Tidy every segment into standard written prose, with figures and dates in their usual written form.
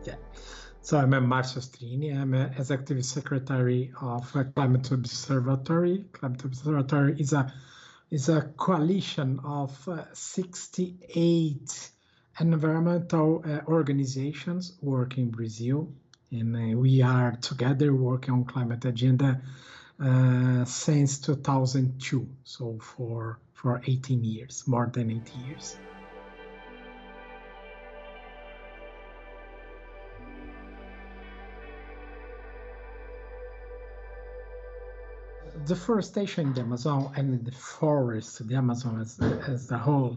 Yeah. So I'm Marcio Astrini. I'm Executive Secretary of Climate Observatory. Climate Observatory is a coalition of 68 environmental organizations working in Brazil. And we are together working on climate agenda since 2002. So for 18 years, more than 80 years. Deforestation in the Amazon and the forest, the Amazon as a whole,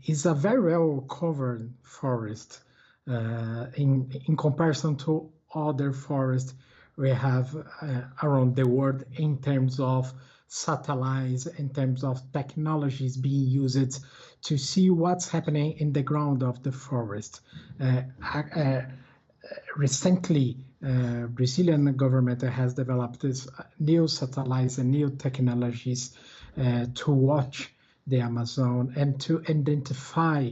is a very well covered forest in comparison to other forests we have around the world in terms of satellites, in terms of technologies being used to see what's happening in the ground of the forest. Recently, Brazilian government has developed this new satellites and new technologies to watch the Amazon and to identify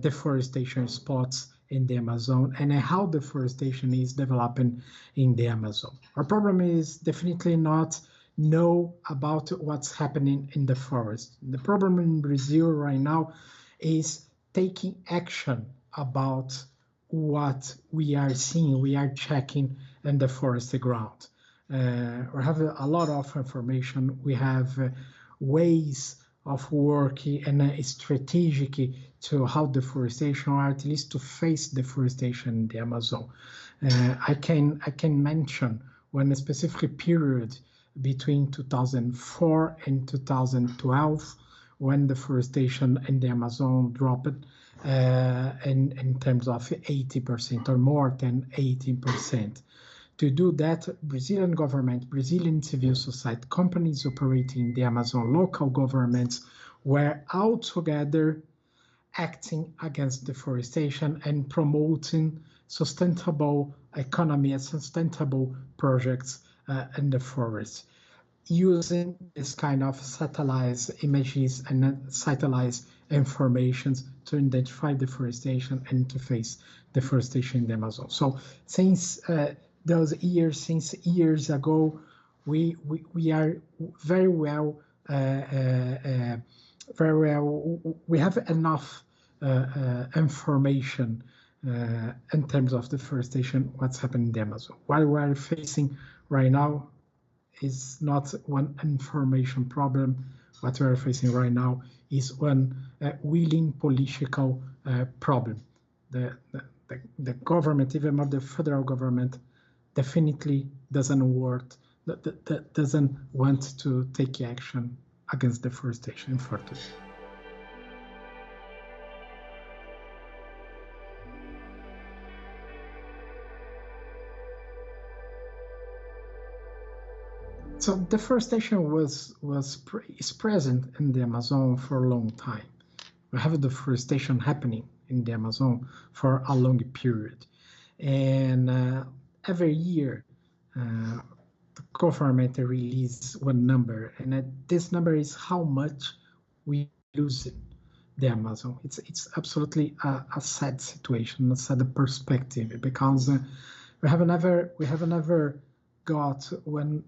deforestation spots in the Amazon and how deforestation is developing in the Amazon. Our problem is definitely not know about what's happening in the forest. The problem in Brazil right now is taking action about what we are seeing, we are checking in the forest ground. We have a lot of information. We have ways of working and strategic to how deforestation, or at least to face deforestation in the Amazon. I can mention one specific period between 2004 and 2012 when deforestation in the Amazon dropped in terms of 80% or more than 18%. To do that, Brazilian government, Brazilian civil society, companies operating in the Amazon, local governments were all together acting against deforestation and promoting sustainable economy and sustainable projects in the forest, using this kind of satellite images and satellite informations to identify deforestation and to face deforestation in the Amazon. So since those years, since years ago, we are very well, we have enough information in terms of deforestation, what's happening in the Amazon. What we are facing right now is not one information problem. What we are facing right now is one willing political problem. The government, even more the federal government, definitely doesn't want to take action against deforestation further. So deforestation is present in the Amazon for a long time. We have deforestation happening in the Amazon for a long period. And every year, the government releases one number, and this number is how much we lose in the Amazon. It's absolutely a sad situation, a sad perspective, because we have never got one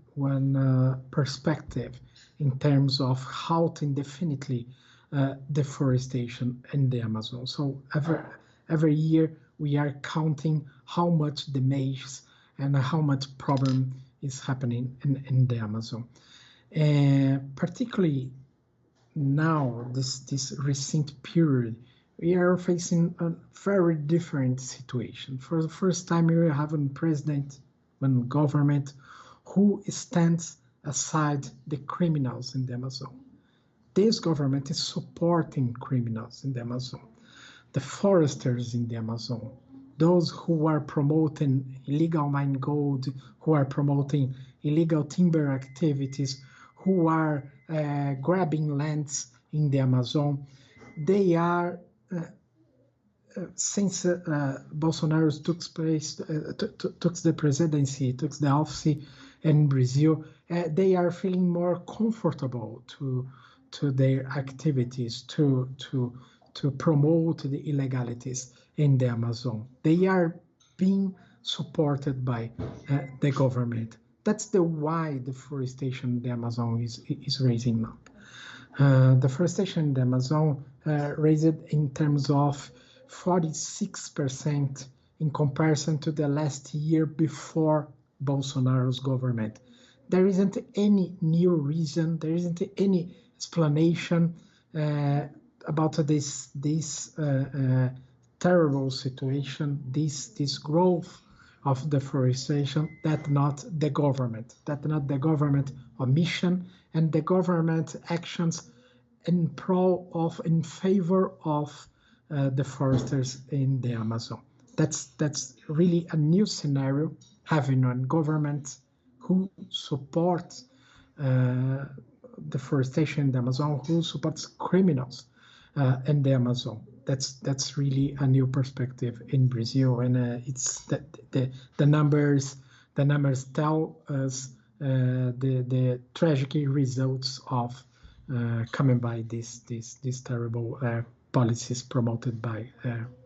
perspective in terms of how indefinitely deforestation in the Amazon. So every year we are counting how much damage and how much problem is happening in the Amazon. And particularly now, this recent period, we are facing a very different situation. For the first time, we have a president, one government who stands aside the criminals in the Amazon. This government is supporting criminals in the Amazon, the foresters in the Amazon, those who are promoting illegal mine gold, who are promoting illegal timber activities, who are grabbing lands in the Amazon. They are, since Bolsonaro took the presidency, took the office in Brazil, they are feeling more comfortable to their activities, to promote the illegalities in the Amazon. They are being supported by the government. That's the why deforestation in the Amazon is raising up. Deforestation in the Amazon raised in terms of 46% in comparison to the last year before Bolsonaro's government. There isn't any new reason, there isn't any explanation about this terrible situation, this growth of deforestation, that not the government omission and the government actions in favor of the foresters in the Amazon. That's really a new scenario, having a government who supports deforestation in the Amazon, who supports criminals in the Amazon. That's really a new perspective in Brazil, and it's the numbers tell us the tragic results of coming by these terrible policies promoted by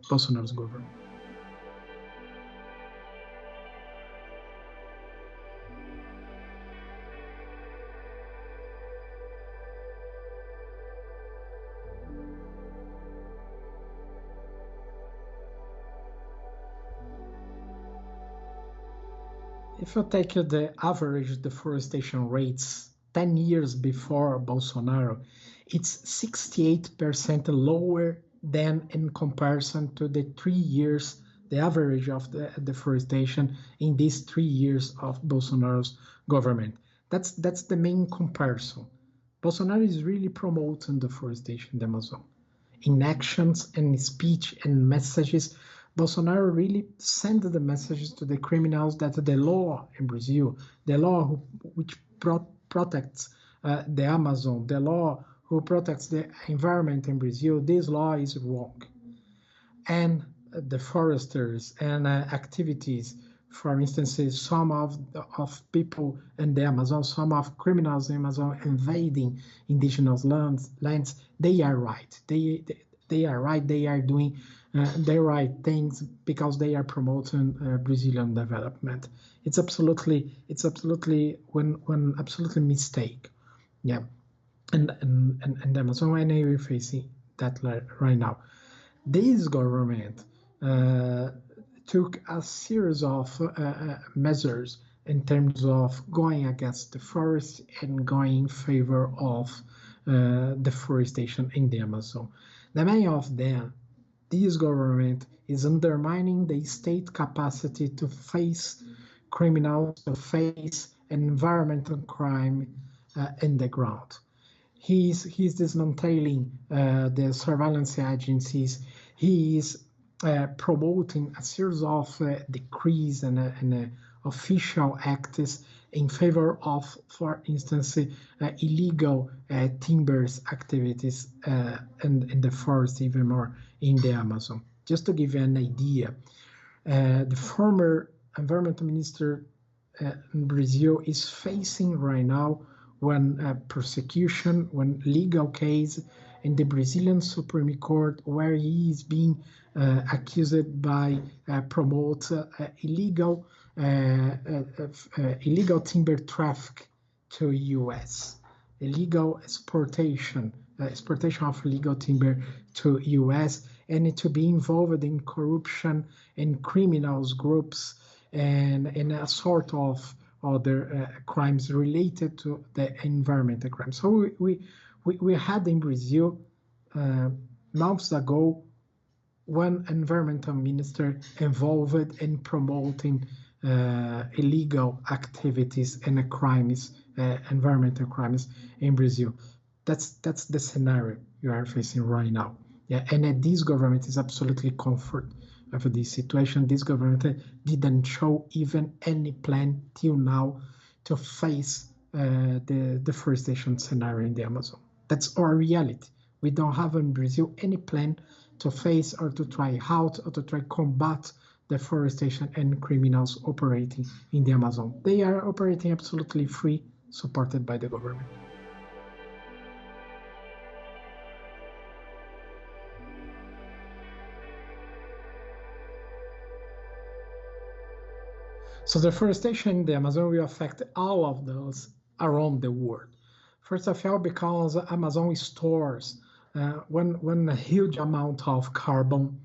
Bolsonaro's government. If you take the average deforestation rates 10 years before Bolsonaro, it's 68% lower than in comparison to the 3 years, the average of the deforestation in these 3 years of Bolsonaro's government. That's the main comparison. Bolsonaro is really promoting deforestation in the Amazon. In actions and speech and messages, Bolsonaro really sent the messages to the criminals that the law in Brazil, the law which protects the Amazon, the law who protects the environment in Brazil, this law is wrong. And the foresters and activities, for instance, some of people in the Amazon, some of criminals in the Amazon invading indigenous lands, they are right. They are right. They are doing the right things because they are promoting Brazilian development. It's absolutely absolutely mistake. Yeah, and the Amazon, and we're facing that right now. This government took a series of measures in terms of going against the forest and going in favor of deforestation in the Amazon. The many of them, this government is undermining the state capacity to face criminals, to face environmental crime in the ground. He's dismantling the surveillance agencies. He is promoting a series of decrees and official acts in favor of, for instance, illegal timbers activities in the forest, even more in the Amazon. Just to give you an idea, the former environmental minister in Brazil is facing right now one prosecution, one legal case in the Brazilian Supreme Court, where he is being accused by promote illegal timber traffic to U.S., illegal exportation of illegal timber to U.S., and to be involved in corruption in criminals groups and in a sort of other crimes related to the environmental crimes. So we had in Brazil months ago one environmental minister involved in promoting illegal activities and crimes, environmental crimes in Brazil. That's the scenario you are facing right now. Yeah, and this government is absolutely comfort of this situation. This government didn't show even any plan till now to face the deforestation scenario in the Amazon. That's our reality. We don't have in Brazil any plan to face or to try out or to try combat deforestation and criminals operating in the Amazon. They are operating absolutely free, supported by the government. So deforestation in the Amazon will affect all of those around the world. First of all, because Amazon stores one huge amount of carbon.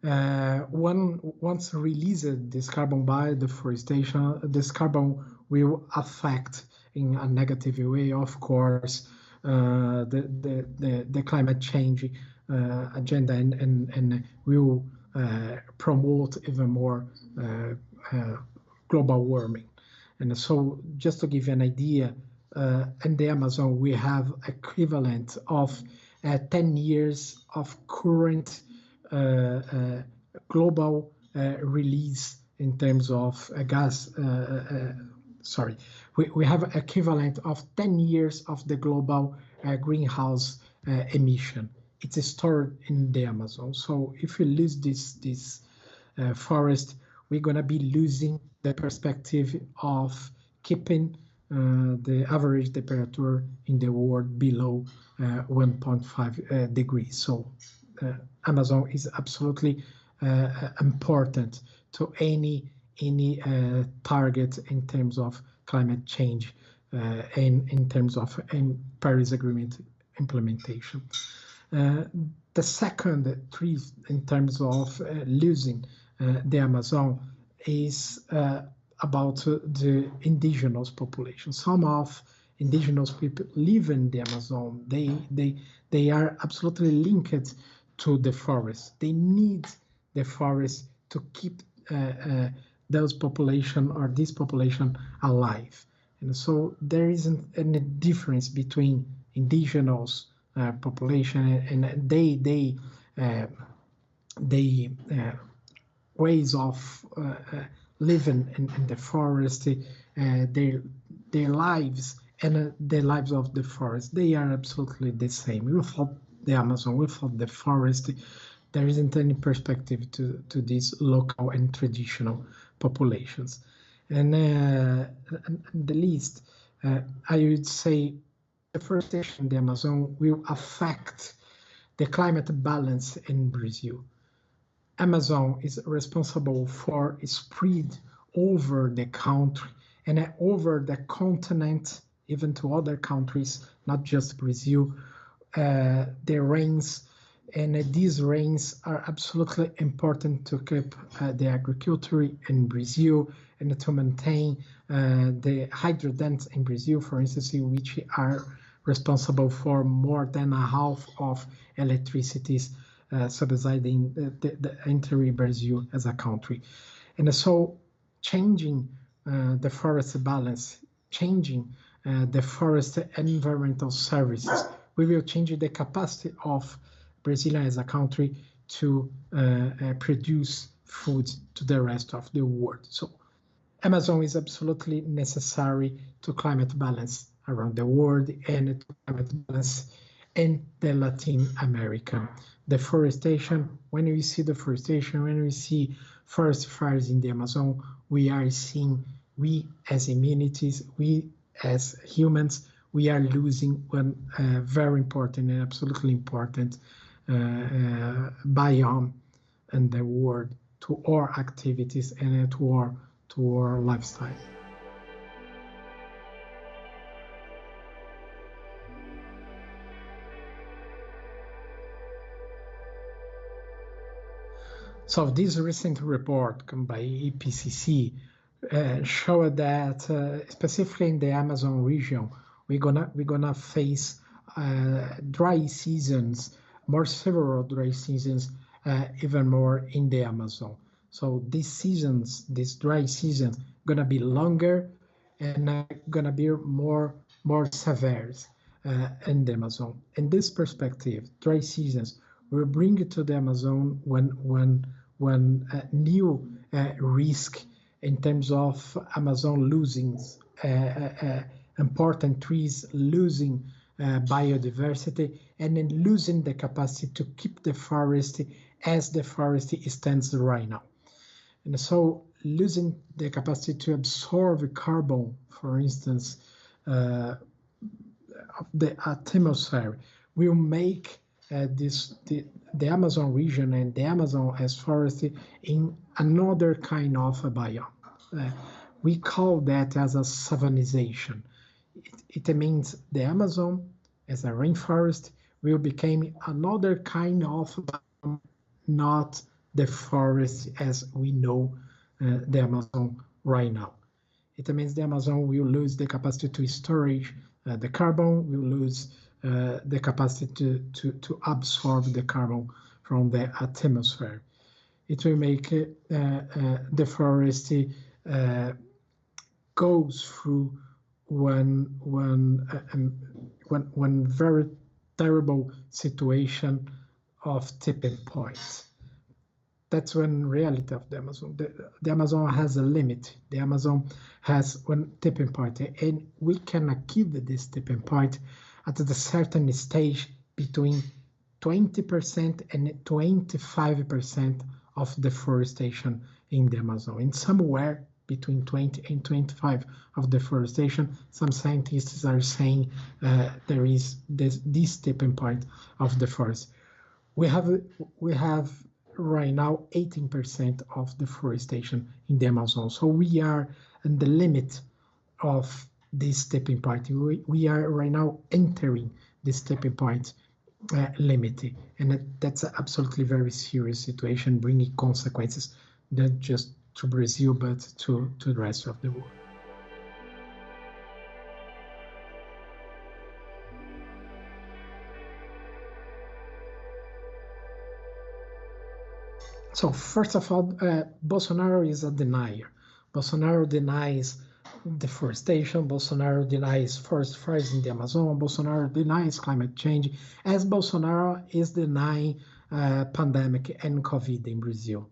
Once released this carbon by deforestation, this carbon will affect in a negative way, of course, the climate change agenda and will promote even more global warming. And so just to give you an idea, in the Amazon, we have equivalent of 10 years of current global release in terms of gas. We have equivalent of 10 years of the global greenhouse emission. It's stored in the Amazon. So if we lose this forest, we're going to be losing the perspective of keeping the average temperature in the world below 1.5 degrees. So Amazon is absolutely important to any target in terms of climate change and in terms of Paris Agreement implementation. The second truth in terms of losing the Amazon is about the indigenous population. Some of indigenous people live in the Amazon. They are absolutely linked to the forest. They need the forest to keep those population or this population alive. And so there isn't any difference between indigenous population and they ways of living in the forest, their lives and the lives of the forest, they are absolutely the same. Without the Amazon, without the forest, there isn't any perspective to these local and traditional populations. And the least, I would say deforestation in the Amazon will affect the climate balance in Brazil. Amazon is responsible for spread over the country and over the continent, even to other countries, not just Brazil. The rains, and these rains are absolutely important to keep the agriculture in Brazil and to maintain the hydro dams in Brazil, for instance, which are responsible for more than a half of electricity subsidizing the entire Brazil as a country. And so changing the forest balance, changing the forest environmental services, we will change the capacity of Brazil as a country to produce food to the rest of the world. So Amazon is absolutely necessary to climate balance around the world and to climate balance in the Latin America. Deforestation, when we see deforestation, when we see forest fires in the Amazon, we are seeing, we as communities, we as humans, we are losing one very important and absolutely important biome in the world to our activities and to our lifestyle. So this recent report come by IPCC showed that specifically in the Amazon region, we're gonna face dry seasons, more several dry seasons, even more in the Amazon. So these dry seasons, gonna be longer and gonna be more severe in the Amazon. In this perspective, dry seasons will bring it to the Amazon when new risk in terms of Amazon losing important trees, losing biodiversity, and then losing the capacity to keep the forest as the forest stands right now. And so losing the capacity to absorb carbon, for instance, of the atmosphere, will make the Amazon region and the Amazon as forest in another kind of a biome. We call that as a savanization. It means the Amazon as a rainforest will become another kind of, not the forest as we know the Amazon right now. It means the Amazon will lose the capacity to storage the carbon, will lose the capacity to absorb the carbon from the atmosphere. It will make the forest goes through one very terrible situation of tipping point. That's one reality of the Amazon. The Amazon has a limit. The Amazon has one tipping point, and we can achieve this tipping point at a certain stage between 20% and 25% of deforestation in the Amazon. And somewhere between 20 and 25 of deforestation, some scientists are saying there is this tipping point of the forest. We have right now 18% of deforestation in the Amazon. So we are in the limit of this tipping point. We are right now entering this tipping point limit, and that's an absolutely very serious situation, bringing consequences not just to Brazil but to the rest of the world. So first of all, Bolsonaro is a denier. Bolsonaro denies deforestation. Bolsonaro denies forest fires in the Amazon. Bolsonaro denies climate change, as Bolsonaro is denying pandemic and COVID in Brazil.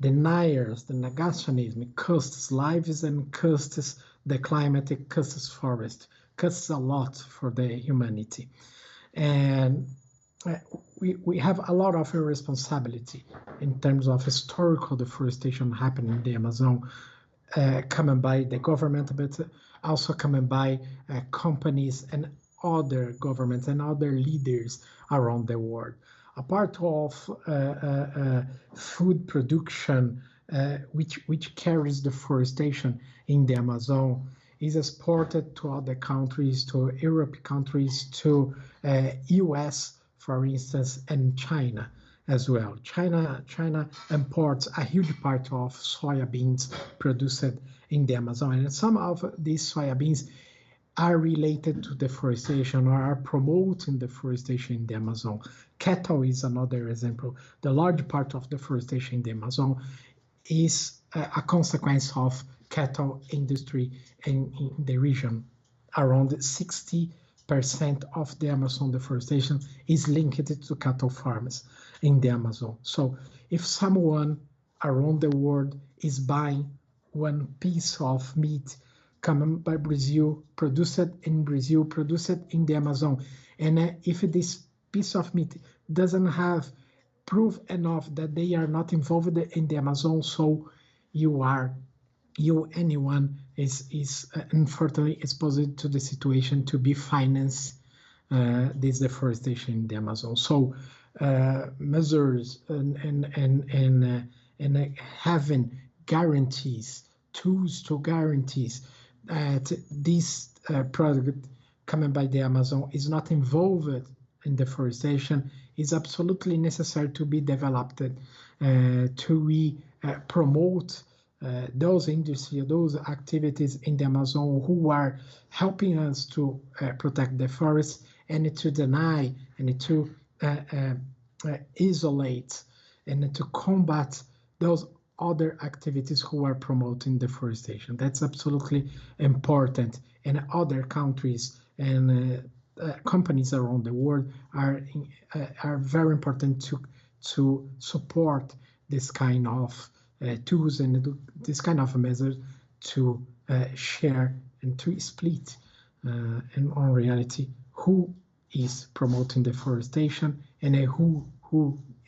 Deniers, the negationism costs lives and costs the climate, it costs forest, costs a lot for the humanity. And we have a lot of irresponsibility in terms of historical deforestation happening in the Amazon, coming by the government, but also coming by companies and other governments and other leaders around the world. A part of food production, which carries deforestation in the Amazon, is exported to other countries, to European countries, to US, for instance, and China as well. China imports a huge part of soybeans produced in the Amazon, and some of these soybeans are related to deforestation or are promoting deforestation in the Amazon. Cattle is another example. The large part of deforestation in the Amazon is a consequence of cattle industry in the region. Around 60% of the Amazon deforestation is linked to cattle farms in the Amazon. So if someone around the world is buying one piece of meat coming by Brazil, produced in the Amazon, and if this piece of meat doesn't have proof enough that they are not involved in the Amazon, so anyone is unfortunately exposed to the situation to be financed this deforestation in the Amazon. So measures and having guarantees, tools to guarantees that this product coming by the Amazon is not involved in deforestation is absolutely necessary to be developed to promote those industry, those activities in the Amazon who are helping us to protect the forest, and to deny and to isolate and to combat those other activities who are promoting deforestation. That's absolutely important. And other countries and companies around the world are very important to support this kind of tools and this kind of measures to share and to split in on reality who is promoting deforestation and who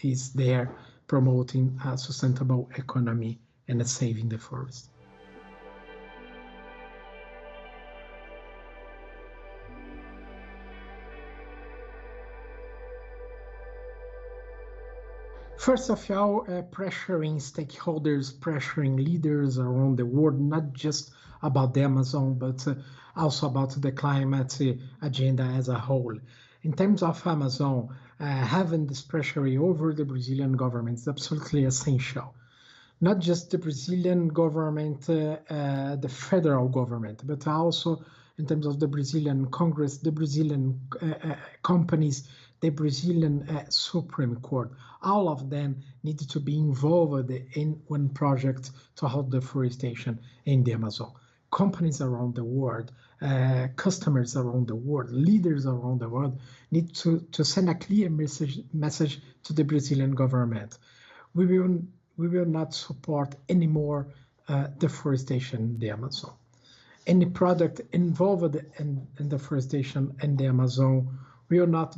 is there promoting a sustainable economy and saving the forest. First of all, pressuring stakeholders, pressuring leaders around the world, not just about the Amazon, but also about the climate agenda as a whole. In terms of Amazon, having this pressure over the Brazilian government is absolutely essential. Not just the Brazilian government, the federal government, but also in terms of the Brazilian Congress, the Brazilian companies, the Brazilian Supreme Court. All of them need to be involved in one project to halt deforestation in the Amazon. Companies around the world, customers around the world, leaders around the world need to send a clear message to the Brazilian government. We will not support any more deforestation in the Amazon. Any product involved in deforestation in the Amazon will not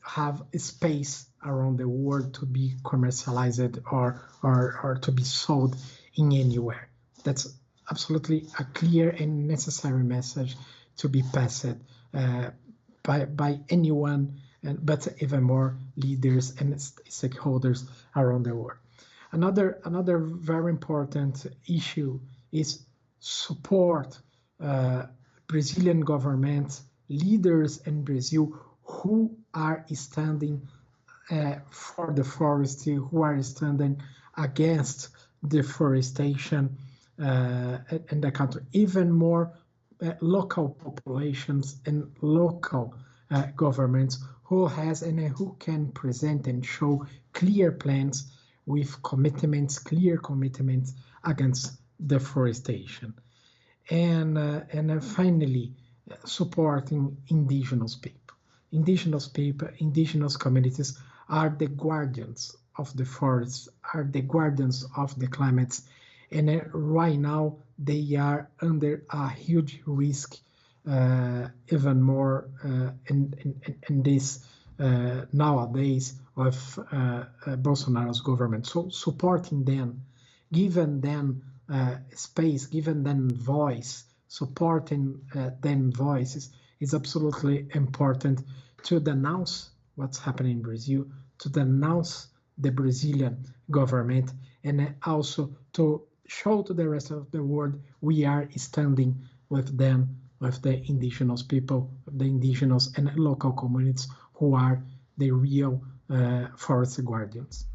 have a space around the world to be commercialized or to be sold in anywhere. That's absolutely a clear and necessary message to be passed by anyone, but even more leaders and stakeholders around the world. Another very important issue is support Brazilian government leaders in Brazil who are standing for the forest, who are standing against deforestation in the country. Even more local populations and local governments who has and who can present and show clear plans with commitments, clear commitments against deforestation. And finally, supporting indigenous people. Indigenous communities are the guardians of the forests, are the guardians of the climates, and right now they are under a huge risk, even more in this nowadays of Bolsonaro's government. So supporting them, giving them space, giving them voice, supporting them voices is absolutely important to denounce what's happening in Brazil, to denounce the Brazilian government, and also to show to the rest of the world we are standing with them, with the indigenous people, the indigenous and local communities who are the real forest guardians.